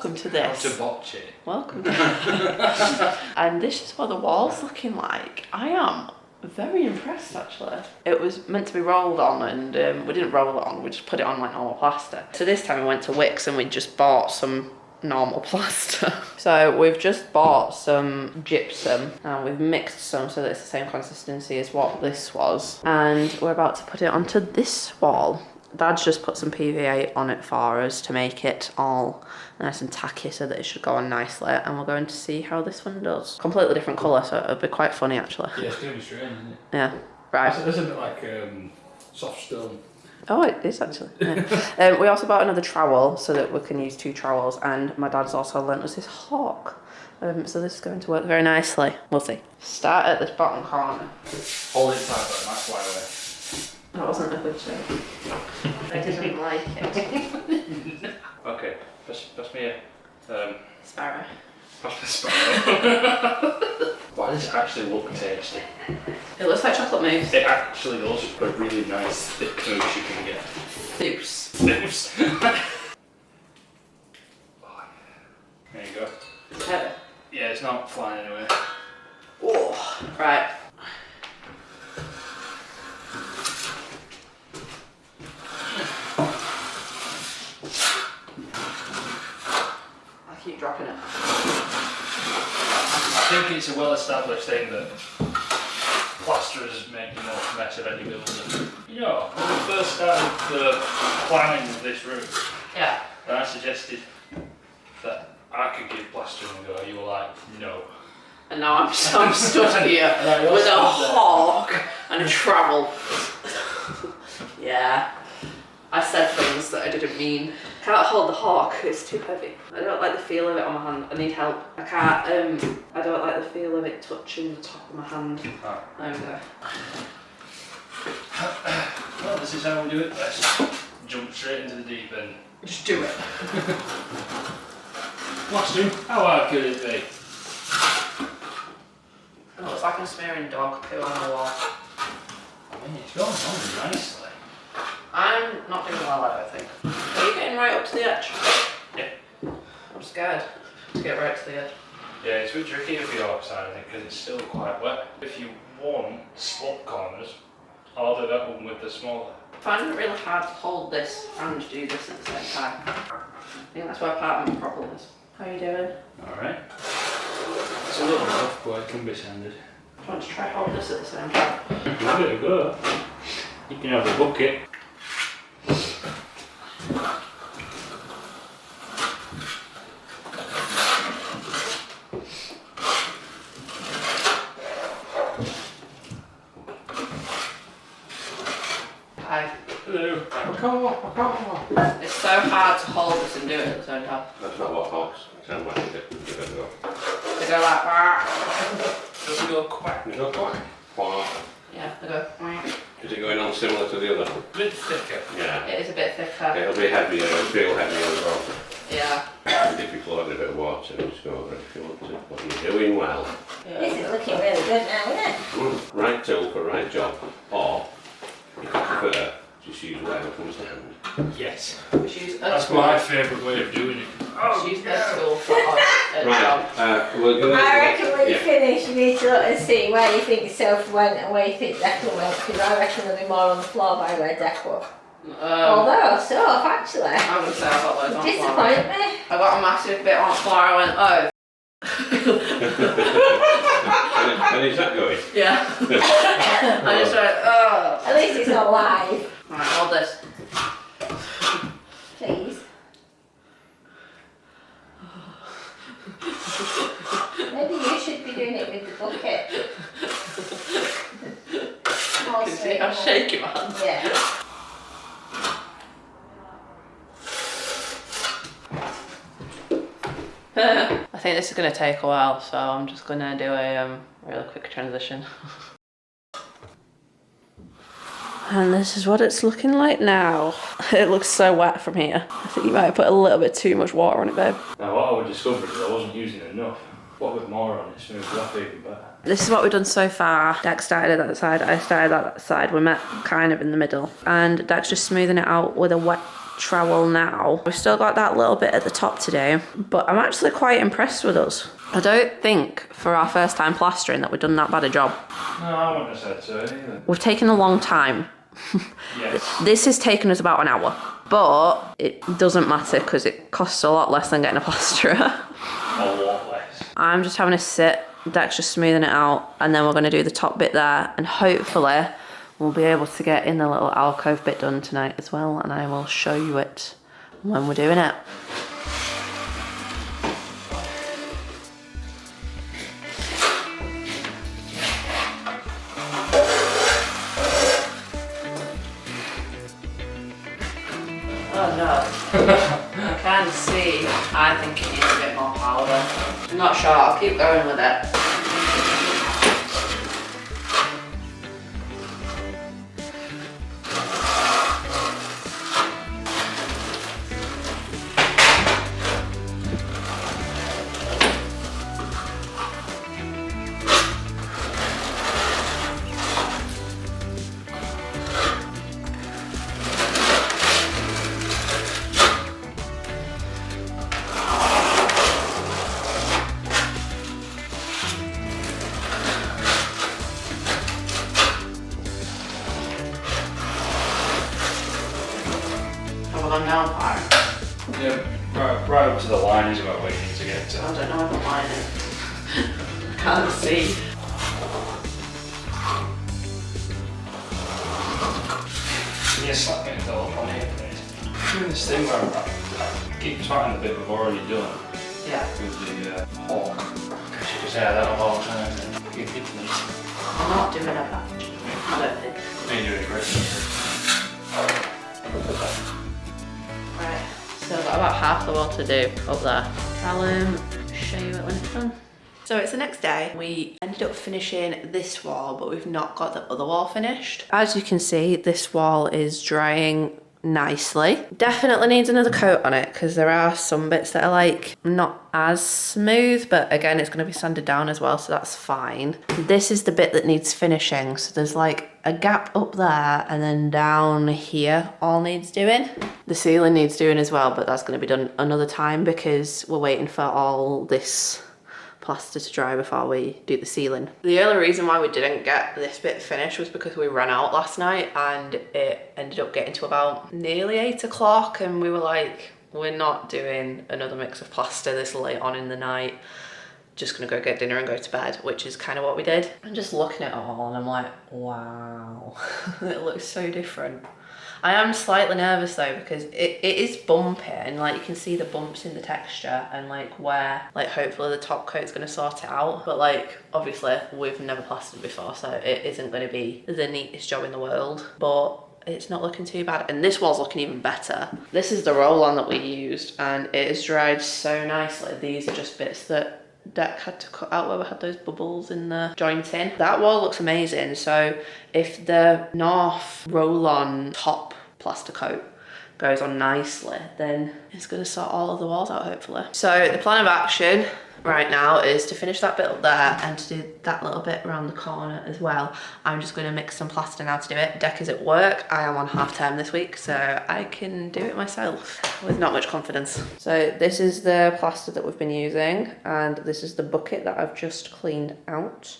welcome to this. How to botch it. Welcome to And this is what the wall's looking like. I am very impressed actually. It was meant to be rolled on and we didn't roll it on, we just put it on like normal plaster. So this time we went to Wickes and we just bought some normal plaster. So we've just bought some gypsum and we've mixed some so that it's the same consistency as what this was. And we're about to put it onto this wall. Dad's just put some PVA on it for us to make it all nice and tacky so that it should go on nicely, and we're going to see how this one does. Completely different colour, so it'll be quite funny actually. Yeah, it's going to be strange, isn't it? Yeah, right. It's a bit like soft stone. Oh, it is actually. Yeah. We also bought another trowel so that we can use 2 trowels, and my dad's also lent us this hawk. So this is going to work very nicely. We'll see. Start at this bottom corner. Hold it tight, but that's why we're... That wasn't a good show. I didn't like it. Okay, pass me a... Sparrow. Pass me a sparrow. Why does it actually look tasty? It looks like chocolate mousse. It actually does. A really nice thick mousse you can get. Mousse. Mousse. There you go. Heavy. Yeah, it's not flying anywhere. Oh, right. Keep dropping it. I think it's a well-established thing that plasterers make the most mess of any building. You know, when we first started the planning of this room, Yeah. and I suggested that I could give plastering a go, you were like, no. And now I'm stood here with a hawk and a trowel. Yeah. I said things that I didn't mean. Can't hold the hawk, it's too heavy. I don't like the feel of it on my hand. I need help. I can't, I don't like the feel of it touching the top of my hand. Oh. There we go. Well, this is how we do it best. Jump straight into the deep end. Just do it. Plastering, how hard could it be? It looks like I'm smearing dog poo on the wall. I mean, it's going on nicely. I'm not doing well, I don't think. Are you getting right up to the edge? Yeah. I'm scared to get right to the edge. Yeah, it's a bit tricky with the York side, I think, because it's still quite wet. If you want slop corners, order that one with the smaller. I find it really hard to hold this and do this at the same time. I think that's where part of my problem is. How are you doing? Alright. It's a little rough, but it can be sanded. I want to try hold this at the same time. Give it a go. You can have the bucket. Hi. Hello. It's so hard to hold this and do it at the same time. That's not what hawks sound like, is it? Give it a go. They go like that. Does it go quack? You go quack. Quack. Yeah, they go. Is it going on similar to the other? A bit thicker. Yeah. It is a bit thicker. It'll be heavier, it'll feel heavier as well. Yeah. If you float in a bit of water, just go over it if you want to. But you're doing well. This is looking really good now, isn't it? Right tool for right job. Or, if you prefer, just use whatever comes to hand. Yes. Just use a That's tool. my favourite way of doing it. Just use a tool for a job. Right, we're going to... I reckon when you finish, you need to look and see where you think Soph went and where you think Declan went, because I reckon there'll be more on the floor by where Declan went. Although, Soph, actually, I would say I got loads on the floor. disappoint me. I got a massive bit on the floor, I went, oh. And is that going? Yeah. I just went, oh. At least it's not live. Alright, hold this. Please. Maybe you should be doing it with the bucket. You can see how shaky my hand is. Yeah. I think this is going to take a while, so I'm just going to do a really quick transition. And this is what it's looking like now. It looks so wet from here. I think you might have put a little bit too much water on it, babe. Now what I would discover is I wasn't using enough. What with more on it, smooth it off even better. This is what we've done so far. Dex started at that side, I started at that side. We met kind of in the middle. And Dex just smoothing it out with a wet trowel now. We've still got that little bit at the top to do, but I'm actually quite impressed with us. I don't think for our first time plastering that we've done that bad a job. No, I wouldn't have said so either. We've taken a long time. Yes. This has taken us about an hour, but it doesn't matter because it costs a lot less than getting a plasterer. A lot less. I'm just having a sit, Deck's just smoothing it out, and then we're going to do the top bit there, and hopefully we'll be able to get in the little alcove bit done tonight as well, and I will show you it when we're doing it. Oh no, I can't see. I think it needs a bit more powder. I'm not sure, I'll keep going with it. Gone down far. Yeah, right up to the line is about where you need to get to. I don't know what the line is. I can't see. Can you slap me a up on here, please? I'm doing this thing where I keep trying the bit we've already done Yeah. with the hawk. Because you can say that hawk's and everything. You keep them. I'm not doing a patch. I don't think. You do it great. Right, so I've got about half the wall to do up there. I'll show you it when it's done. So it's the next day. We ended up finishing this wall, but we've not got the other wall finished. As you can see, this wall is drying nicely. Definitely needs another coat on it because there are some bits that are like not as smooth, but again, it's going to be sanded down as well, so that's fine. This is the bit that needs finishing. So there's like a gap up there and then down here all needs doing. The ceiling needs doing as well, but that's going to be done another time because we're waiting for all this plaster to dry before we do the ceiling. The only reason why we didn't get this bit finished was because we ran out last night and it ended up getting to about nearly 8 o'clock and we were like, we're not doing another mix of plaster this late on in the night. Just gonna go get dinner and go to bed, which is kind of what we did. I'm just looking at it all and I'm like, wow, it looks so different. I am slightly nervous though because it is bumpy and like you can see the bumps in the texture and like where like hopefully the top coat's going to sort it out, but like obviously we've never plastered before so it isn't going to be the neatest job in the world, but it's not looking too bad and this wall's looking even better. This is the roll-on that we used and it has dried so nicely. These are just bits that Deck had to cut out where we had those bubbles in the jointing. That wall looks amazing. So if the north roll-on top plaster coat goes on nicely, then it's going to sort all of the walls out hopefully. So the plan of action right now is to finish that bit up there and to do that little bit around the corner as well. I'm just going to mix some plaster now to do it. Deck is at work. I am on half term this week, so I can do it myself with not much confidence. So this is the plaster that we've been using and this is the bucket that I've just cleaned out.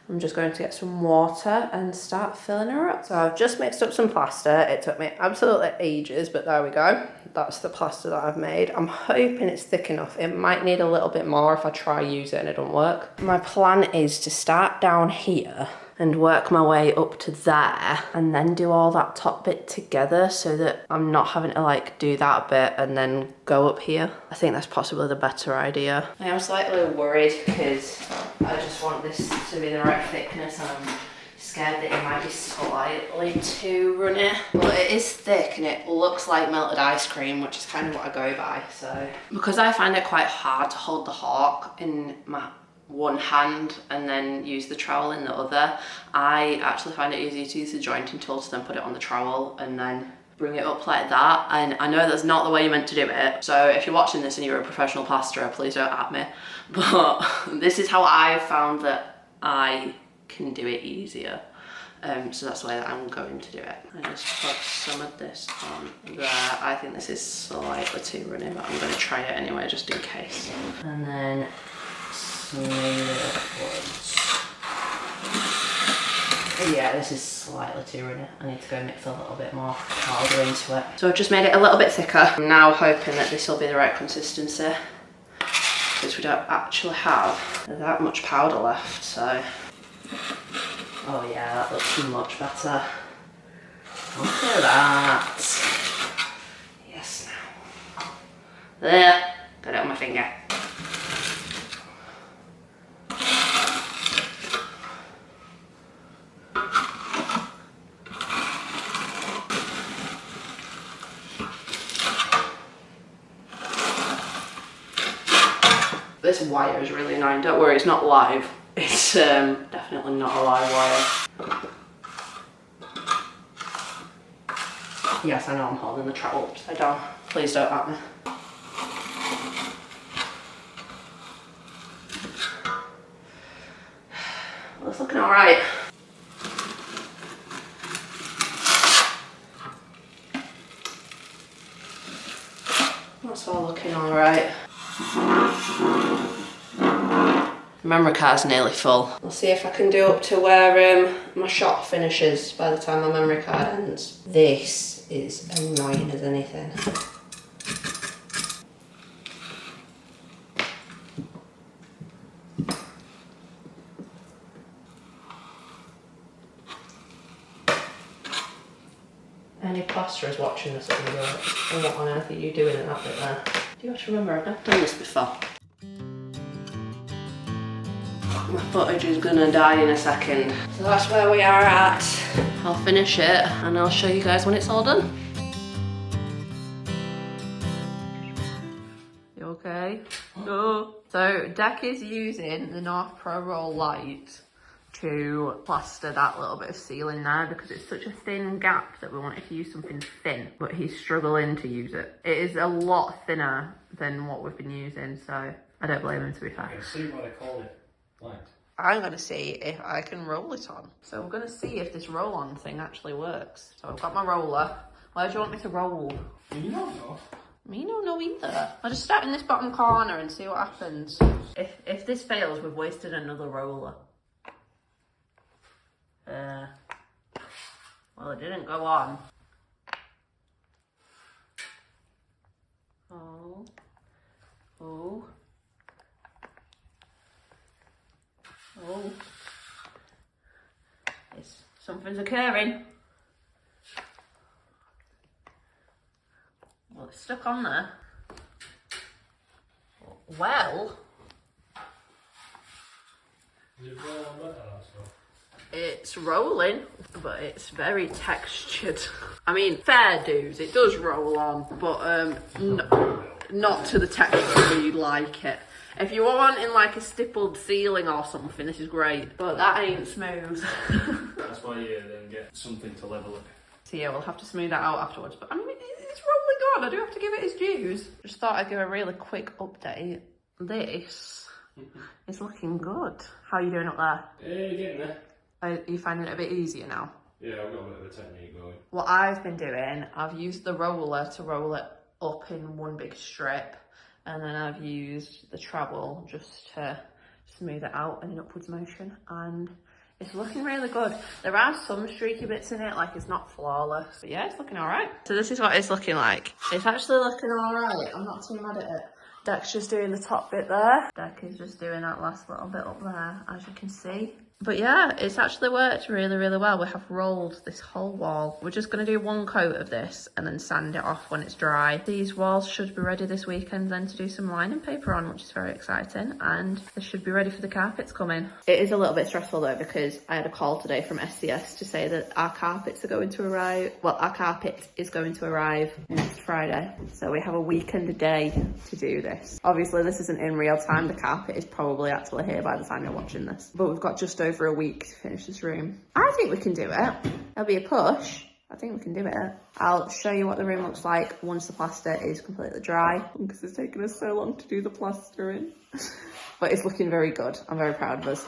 I'm just going to get some water and start filling her up. So I've just mixed up some plaster. It took me absolutely ages, but there we go. That's the plaster that I've made. I'm hoping it's thick enough. It might need a little bit more if I try use it and it don't work. My plan is to start down here and work my way up to there and then do all that top bit together so that I'm not having to like do that bit and then go up here. I think that's possibly the better idea. I am slightly worried because I just want this to be the right thickness and I'm scared that it might be slightly too runny. But it is thick and it looks like melted ice cream, which is kind of what I go by. So because I find it quite hard to hold the hawk in my one hand and then use the trowel in the other, I actually find it easier to use the jointing tool to then put it on the trowel and then bring it up like that. And I know that's not the way you're meant to do it, so if you're watching this and you're a professional plasterer, please don't at me, but this is how I found that I can do it easier. So that's the way that I'm going to do it. I just put some of this on there. I think this is slightly too runny, but I'm going to try it anyway, just in case. And then smooth it upwards. Yeah, this is slightly too runny. I need to go mix a little bit more powder into it. So I've just made it a little bit thicker. I'm now hoping that this will be the right consistency, because we don't actually have that much powder left, so. Oh yeah, that looks much better. Look at that. Yes, now. There, got it on my finger. This wire is really annoying. Don't worry, it's not live. It's definitely not a live wire. Yes, I know I'm holding the trowel upside down. Please don't at me. Well, it's looking alright. That's all looking alright. The memory card's nearly full. I'll see if I can do up to where my shot finishes by the time my memory card ends. This is annoying as anything. Any plasterers watching this video, and what on earth are you doing in that bit there? Do you have to remember, I've never done this before. My footage is gonna die in a second. So that's where we are at. I'll finish it and I'll show you guys when it's all done. You okay? No. So Deck is using the North Pro Roll light to plaster that little bit of ceiling there because it's such a thin gap that we wanted to use something thin, but he's struggling to use it. It is a lot thinner than what we've been using, so I don't blame him, to be fair. I can see why they call it light. I'm going to see if I can roll it on. So we're going to see if this roll-on thing actually works. So I've got my roller. Where do you want me to roll? You don't know. Me don't know either. I'll just start in this bottom corner and see what happens. If this fails, we've wasted another roller. Well, it didn't go on. Oh. Oh. Oh. Something's occurring. Well, it's stuck on there. Well. Is it rolling better, that's all? It's rolling, but it's very textured. I mean, fair dues, it does roll on, but not to the texture you'd like it. If you were wanting like a stippled ceiling or something, this is great, but that ain't smooth. That's why you then get something to level it. So yeah, we'll have to smooth that out afterwards, but I mean, it's rolling on. I do have to give it its dues. Just thought I'd give a really quick update. This is looking good. How are you doing up there? Yeah, you're getting there. Are you finding it a bit easier now? Yeah, I've got a bit of a technique going. What I've been doing, I've used the roller to roll it up in one big strip, and then I've used the trowel just to smooth it out in an upwards motion, and it's looking really good. There are some streaky bits in it, like it's not flawless, but yeah, it's looking all right. So this is what it's looking like. It's actually looking all right. I'm not too mad at it. Deck's just doing the top bit there. Deck is just doing that last little bit up there, as you can see. But yeah, it's actually worked really, really well. We have rolled this whole wall. We're just going to do one coat of this and then sand it off when it's dry. These walls should be ready this weekend then to do some lining paper on, which is very exciting. And they should be ready for the carpets coming. It is a little bit stressful though, because I had a call today from SCS to say that our carpets are going to arrive. Well, our carpet is going to arrive next Friday. So we have a weekend a day to do this. Obviously, this isn't in real time. The carpet is probably actually here by the time you're watching this. But we've got just over a week to finish this room. I think we can do it. There'll be a push. I think we can do it. I'll show you what the room looks like once the plaster is completely dry, because it's taken us so long to do the plastering. But it's looking very good. I'm very proud of us.